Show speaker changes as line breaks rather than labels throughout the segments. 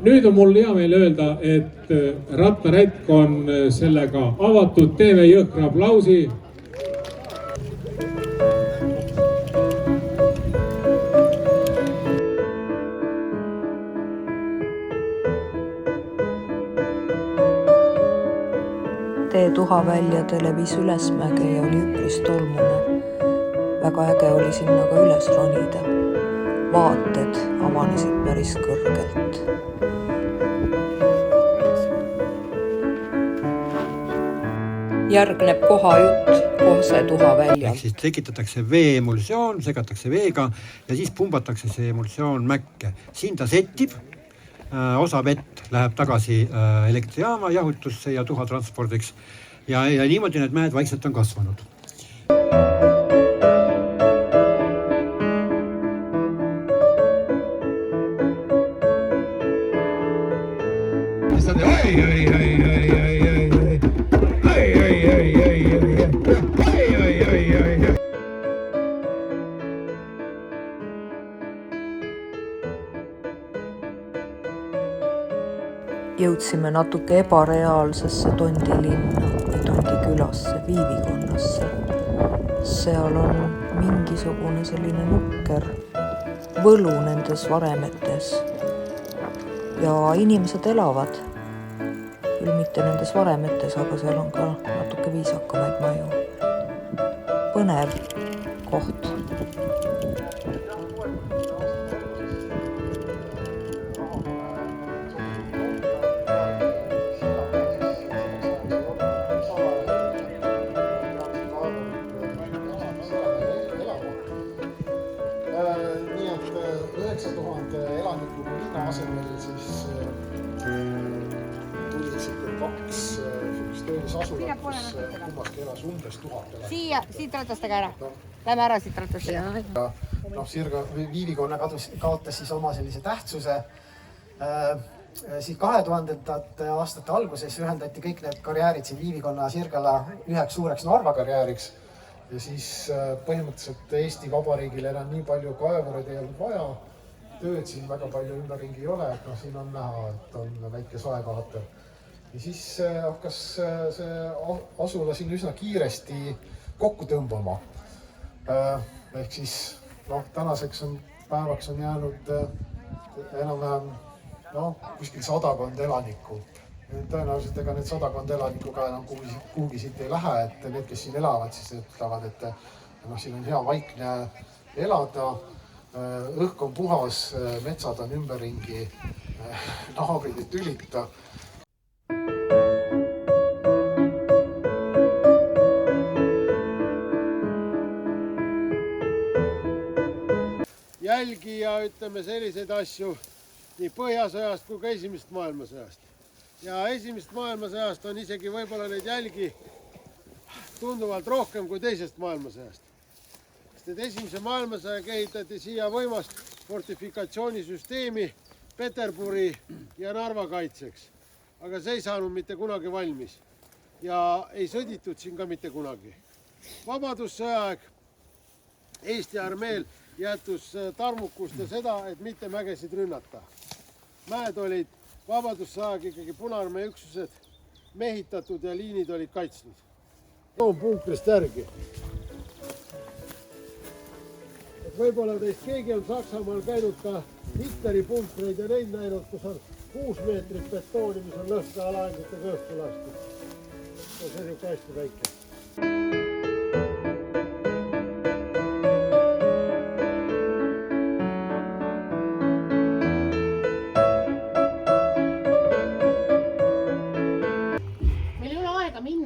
Nüüd on mul hea meel öelda, et rattarätk on sellega avatud. Teeme jõhkra aplausi.
Tee Tuhaväljadele viis ülesmäge ja oli üpris tolmune. Väga äge oli sinna ka üles ronida. Vaated avanesid päris kõrgelt. Järgneb kohajutt Kohse Tuhaväljal.
Ehk siis tekitatakse veeemulsioon, segatakse veega ja siis pumbatakse see emulsioon mäkke. Siin ta settib, osa vett läheb tagasi elektrijaama jahutusse ja tuhatranspordiks ja niimoodi need mäed vaikselt on kasvanud.
Jõudsime natuke ebareaalsesse Tondilinna või Tondikülasse, Viivikonnasse. Seal on mingisugune selline nukker võlu nendes varemetes. Ja inimesed elavad. Küll mitte nendes varemetes, aga seal on ka natuke viisakamaid maju. Põnev koht.
Nii et 9000 elanikuga linna asemel siis tuli siia 2 töölisasulat, kus kummaski elas umbes 1000 elanikku.
Siit ratastega ära. Lähme ära siit ratastega.
Sirga Viivikonna kaotas siis oma sellise tähtsuse. Siit 2000. aastate alguses ühendati kõik need karjäärid siin Viivikonna ja Sirgala üheks suureks Narva karjääriks. Ja siis põhimõtteliselt Eesti Vabariigil enam nii palju kaevureid ei olnud vaja. Tööd siin väga palju ümberringi ei ole, et siin on näha, et on väike saekaater. Ja siis hakkas see asula siin üsna kiiresti kokku tõmbama. Ehk siis tänaseks päevaks on jäänud enam-vähem kuskil 100 elanikku. Tõenäoliselt ega need 100 elanikku ka enam kuhugi siit ei lähe, et need, kes siin elavad, siis ütlevad, et siin on hea vaikne elada, õhk on puhas, metsad on ümberringi, naabrid ei tülita.
Jälgi ja ütleme selliseid asju nii Põhjasõjast kui ka Esimesest maailmasõjast. Ja Esimesest maailmasõjast on isegi võib-olla neid jälgi tunduvalt rohkem kui Teisest maailmasõjast. Sest Esimese maailmasõja kehitati siia võimast fortifikatsioonisüsteemi Peterburi ja Narva kaitseks. Aga see ei saanud mitte kunagi valmis ja ei sõditud siin ka mitte kunagi. Vabadussõjaaeg Eesti armeel jätus tarmukust ja seda, et mitte mägesid rünnata. Mäed olid vabadussõjaaeg ikkagi Punaarmee üksused mehitatud ja liinid olid kaitsnud. Toon punkrist järgi. Võib-olla teist keegi on Saksamaal käinud ka Hitleri punkreid ja neid näinud, kus on 6 meetrit betooni, mis on lõhkealaendite kõhtu lastud. See on niisugune hästi väike.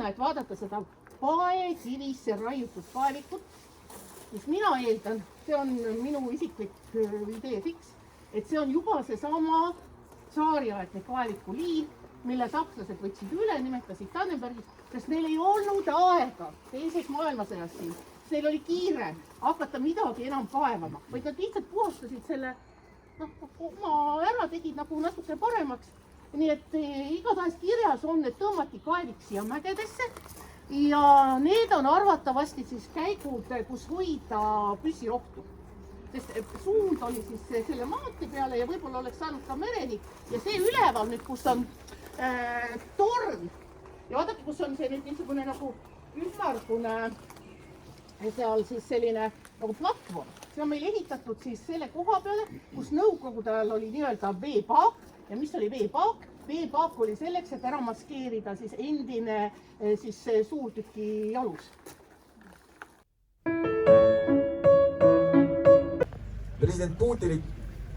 Et vaadata seda paekivisse raiutud paelikut, siis mina eeldan, see on minu isiklik idee fiks, et see on juba seesama tsaariaegne paelikuliin, mille sakslased võtsid üle, nimetasid Tannenbergis, sest neil ei olnud aega Teises maailmasõjas siin. Neil oli kiire hakata midagi enam kaevama, vaid nad lihtsalt puhastasid selle, oma ära tegid nagu natuke paremaks. Nii et igatahes kirjas on, et tõmmati kaevik siia mägedesse ja need on arvatavasti siis käigud, kus hoida püssirohtu. sest suund oli siis selle maantee peale ja võib-olla oleks saanud ka mereni ja see üleval nüüd, kus on torn ja vaadake, kus on see nüüd niisugune nagu ümmargune seal siis selline nagu platvorm. See on meil ehitatud siis selle koha peale, kus nõukogude ajal oli nii-öelda veepaak ja mis oli veepaak? Veepaak oli selleks, et ära maskeerida siis endine siis suurtüki alus.
President Putinit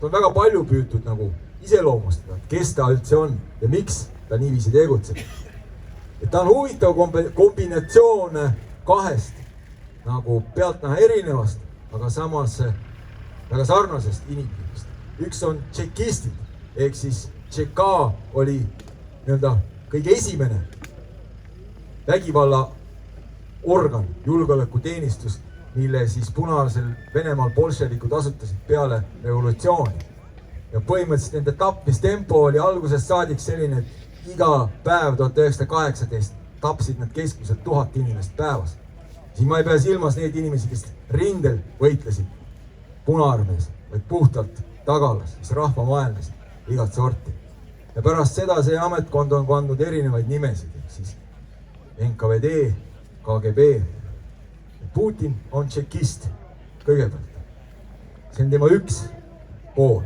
on väga palju püütud nagu iseloomustada, kes ta üldse on ja miks ta niiviisi tegutseb. Et ta on huvitav kombinatsioon kahest nagu pealtnäha erinevast, aga samas väga sarnasest inimesest. Üks on tšekistid, ehk siis Tšeka oli nii-öelda kõige esimene vägivalla organ, julgeolekuteenistus, mille siis punasel Venemaal bolševikud asutasid peale revolutsiooni. Ja põhimõtteliselt nende tapmistempo oli algusest saadik selline, et iga päev 1918 tapsid nad keskmiselt 1000 inimest päevas. Siin ma ei pea silmas need inimesi, kes rindel võitlesid Punaarmees, vaid puhtalt tagalas, mis rahvamaelmesid igat sorti. Ja pärast seda see ametkond on kandnud erinevaid nimesid, siis NKVD, KGB. Putin on tšekist kõigepealt. See on tema üks pool.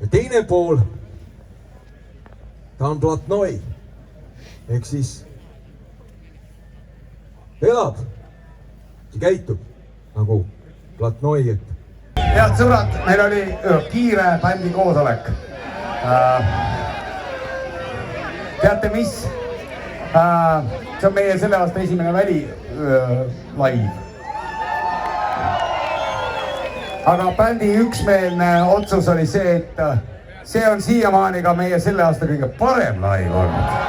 Ja teine pool, ta on Blatnoi, ehk siis elab ja käitub nagu Blatnoi, et
head sõbrad, meil oli kiire bändi koosolek. Teate mis? See on meie selle aasta esimene välilaiv. Aga bändi üksmeelne otsus oli see, et see on siiamaani ka meie selle aasta kõige parem laiv olnud.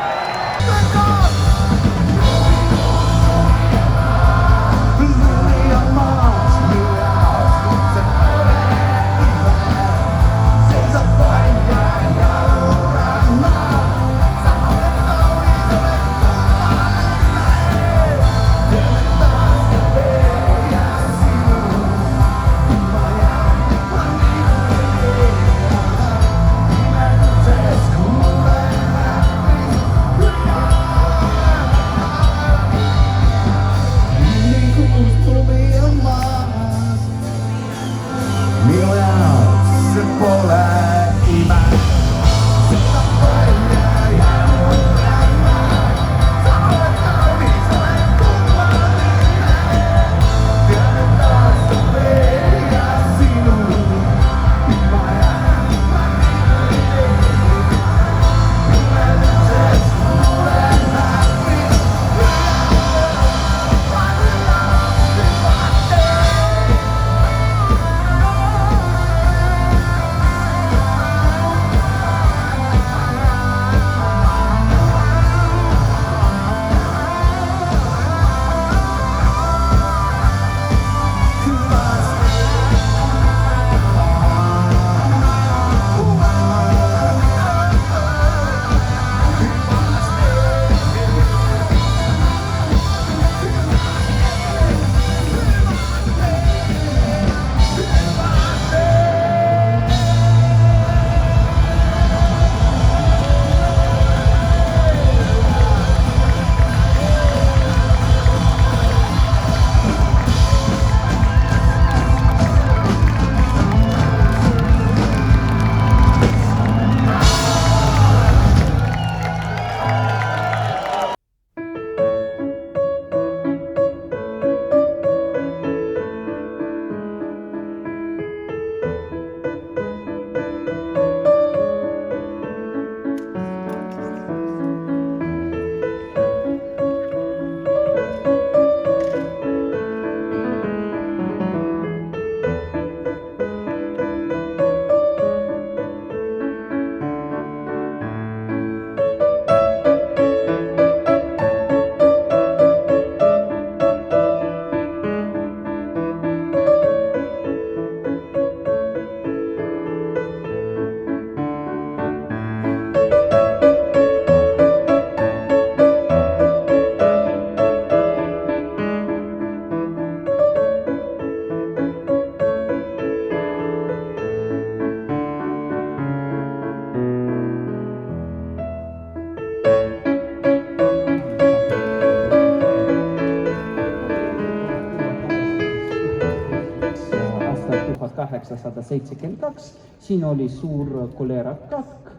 1872. Siin oli suur koleerakatk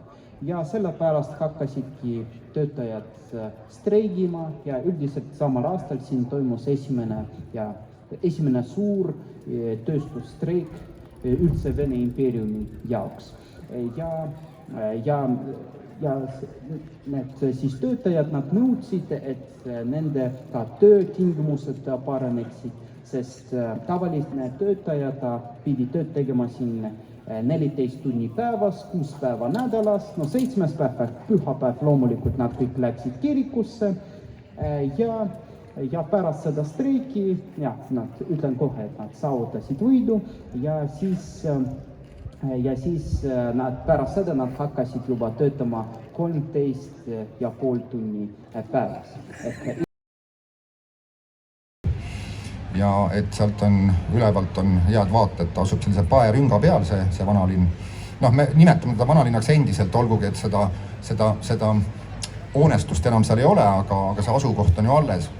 ja sellepärast hakkasidki töötajad streigima ja üldiselt samal aastal siin toimus esimene suur tööstusstreik üldse Vene impeeriumi jaoks. Ja need siis töötajad, nad nõudsid, et nende ka töötingimused paraneksid, sest tavaline töötaja pidi tööd tegema siin 14 tunni päevas, 6 päeva nädalas, 7. päev, pühapäev loomulikult nad kõik läksid kirikusse ja pärast seda streiki, nad ütlen kohe, et nad saavutasid võidu ja siis nad pärast seda nad hakkasid juba töötama 13,5 tunni päevas.
Ja et sealt on ülevalt on head vaated, ta asub sellise paerünga peal, see vanalinn. Me nimetame teda vanalinnaks endiselt, olgugi, et seda hoonestust enam seal ei ole, aga see asukoht on ju alles.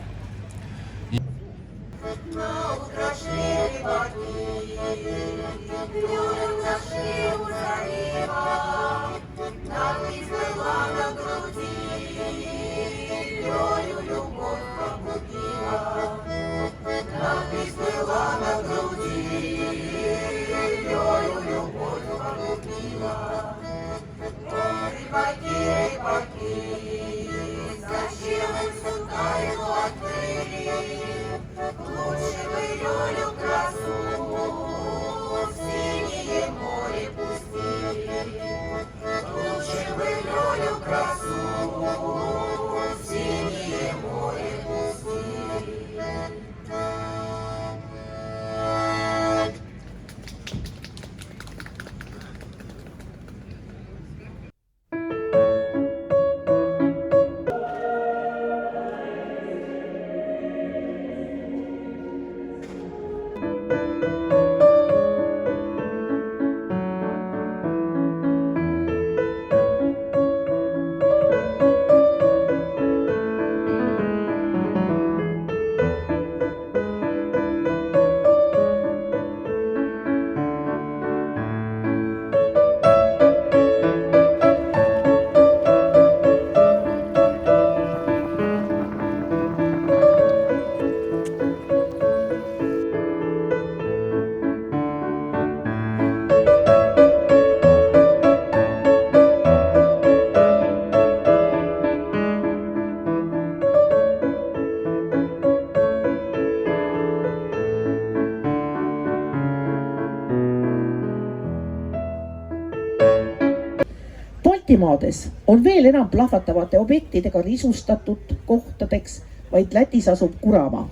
Baltimaades on veel enam plahvatavate objektidega risustatud kohtadeks, vaid Lätis asub Kuramaa.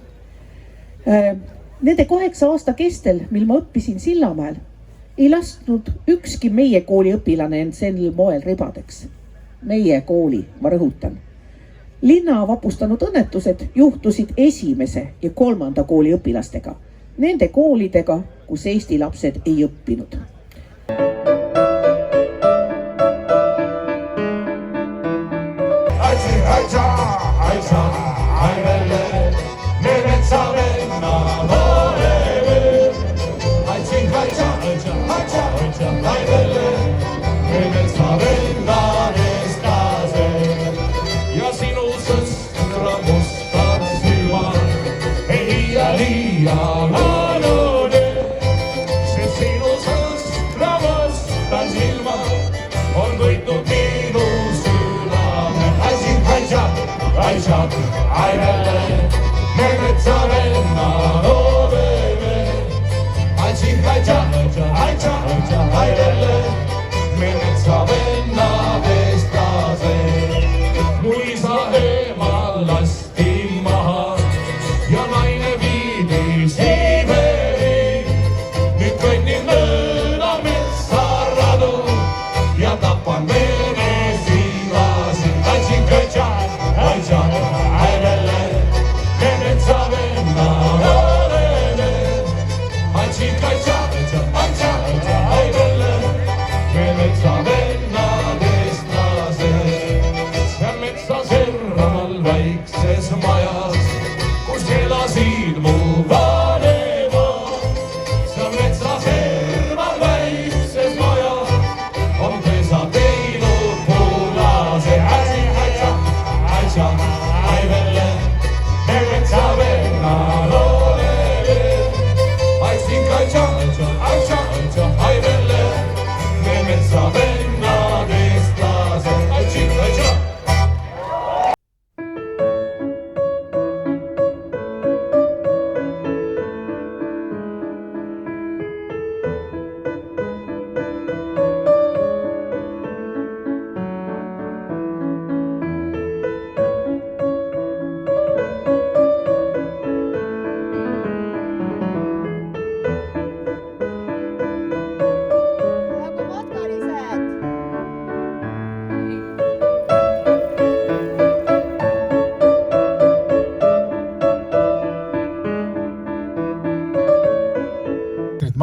Nende 8 aasta kestel, mil ma õppisin Sillamäel, ei lasknud ükski meie kooli õpilane end sel moel ribadeks. Meie kooli, ma rõhutan. Linna vapustanud õnnetused juhtusid 1. ja 3. kooli õpilastega. Nende koolidega, kus Eesti lapsed ei õppinud.
Ai,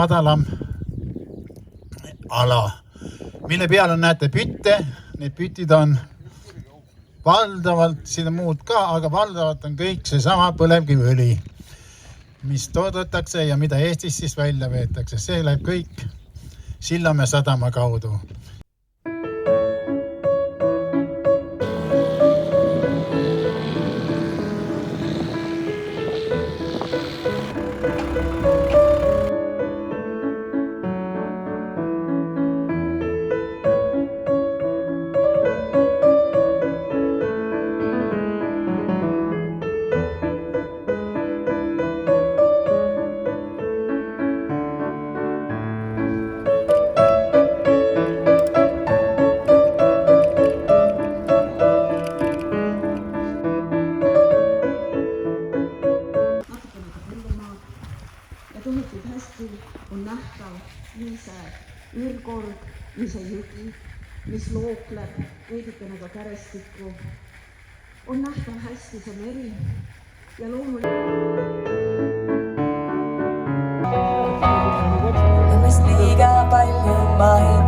madalam ala, mille peal näete pütte. Need pütid on valdavalt, siin on muud ka, aga valdavalt on kõik seesama põlevkiviõli, mis toodetakse ja mida Eestis siis välja veetakse. See läheb kõik Sillamäe sadama kaudu.
Tunnetud hästi on nähtav nii see ürgorg, nii see jõgi, mis lookleb veidikene ka kärestikku. On nähtav hästi see meri ja loomulikult.
Liiga palju ma ei